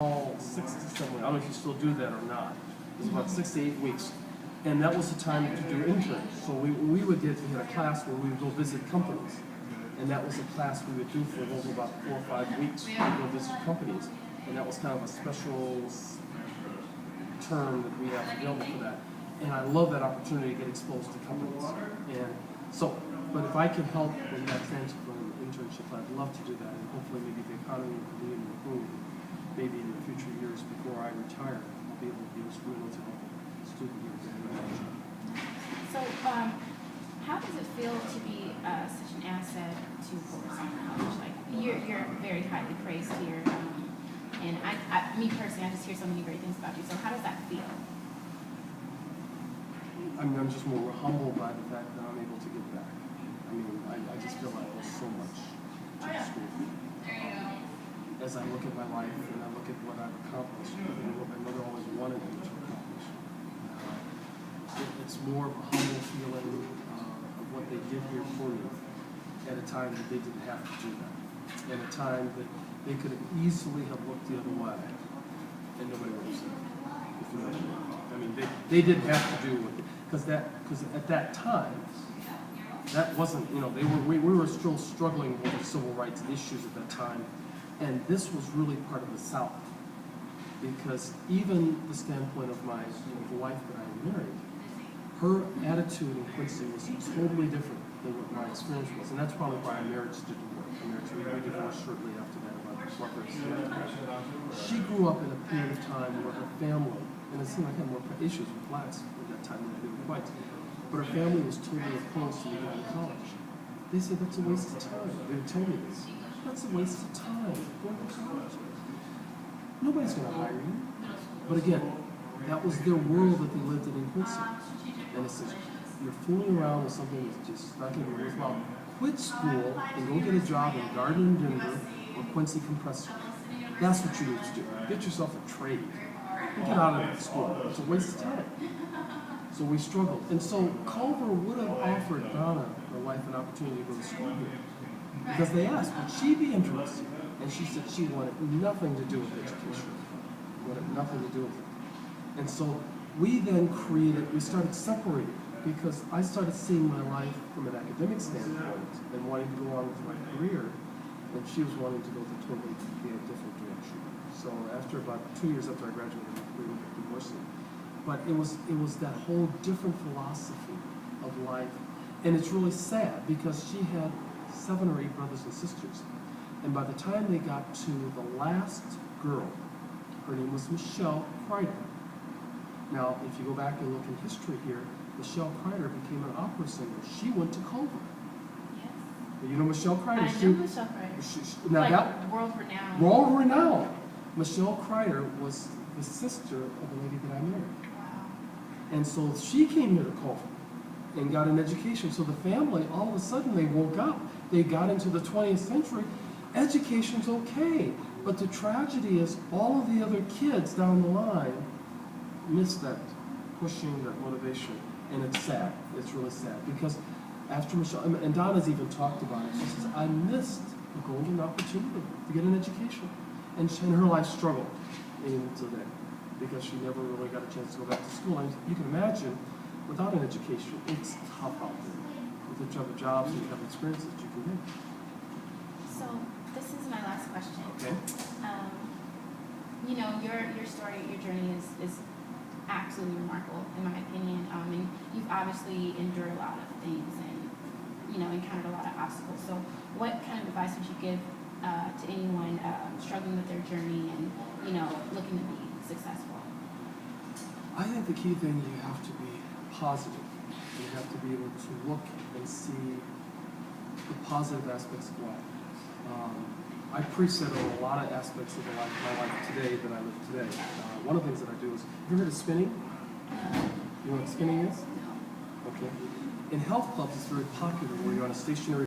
all 6 to 7 weeks. I don't know if you still do that or not. It was about 6 to 8 weeks. And that was the time to do interns. So we had a class where we would go visit companies. And that was a class we would do for over about 4 or 5 weeks. We would go visit companies. And that was kind of a special term that we have available for that. And I love that opportunity to get exposed to companies. And so, but if I can help with that transfer and internship, I'd love to do that. And hopefully maybe the economy will be improved. Maybe in the future years before I retire, I'll be able to be instrumental to help student years. So, how does it feel to be such an asset to Fuller College? Like, you're very highly praised here, and me personally, I just hear so many great things about you. So, how does that feel? I'm just more humbled by the fact that I'm able to give back. I mean, I just feel like there's so much to the school. As I look at my life and I look at what I've accomplished, and what my mother always wanted me to accomplish, it's more of a humble feeling of what they did here for me at a time that they didn't have to do that. At a time that they could have easily have looked the other way and nobody would have seen it. If you know what I mean. I mean, they didn't have to do it because at that time, that wasn't, you know, we were still struggling with the civil rights issues at that time. And this was really part of the South, because even the standpoint of my wife that I married, her attitude in Quincy was totally different than what my experience was, and that's probably why our marriage didn't work. We divorced shortly after that, about 12 years after. She grew up in a period of time where her family, and it seemed like I had more issues with blacks at that time than I did with whites, but her family was totally opposed to me going to college. They said, that's a waste of time. They would tell me this. That's a waste of time, going to college. Nobody's going to hire you. But again, that was their world that they lived in Quincy. And it says, you're fooling around with something that's just not going to be worthwhile. Quit school and go get a job in Garden, Denver, or Quincy Compressor. That's what you need to do. Get yourself a trade. And get out of school. It's a waste of time. So we struggled. And so Culver would have offered Donna, my wife, an opportunity to go to school here. Because they asked, would she be interested? And she said she wanted nothing to do with education. Wanted nothing to do with it. And so we then we started separating, because I started seeing my life from an academic standpoint and wanting to go on with my career, and she was wanting to go to totally be a different direction. So after about 2 years after I graduated, we were divorcing. But it was that whole different philosophy of life. And it's really sad, because she had 7 or 8 brothers and sisters. And by the time they got to the last girl, her name was Michelle Kreider. Now, if you go back and look in history here, Michelle Kreider became an opera singer. She went to Culver. Yes. You know Michelle Kreider? I know Michelle Kreider. Now like that, world-renowned. World-renowned. Michelle Kreider was the sister of the lady that I married. Wow. And so she came here to Culver and got an education. So the family, all of a sudden, they woke up. They got into the 20th century. Education's okay. But the tragedy is all of the other kids down the line missed that pushing, that motivation. And it's sad. It's really sad. Because after Michelle, and Donna's even talked about it, she says, I missed a golden opportunity to get an education. And her life struggled even today, because she never really got a chance to go back to school. And you can imagine, without an education, it's tough out there. With each other jobs and you have experiences you can get. So this is my last question. Okay. You know, your story, your journey is absolutely remarkable, in my opinion. And you've obviously endured a lot of things and, you know, encountered a lot of obstacles. So what kind of advice would you give to anyone struggling with their journey and, you know, looking to be successful? I think the key thing, you have to be positive. You have to be able to look and see the positive aspects of life. I preset on a lot of aspects of my life today that I live today. One of the things that I do is, have you heard of spinning? You know what spinning is? No. Okay. In health clubs, it's very popular where you're on a stationary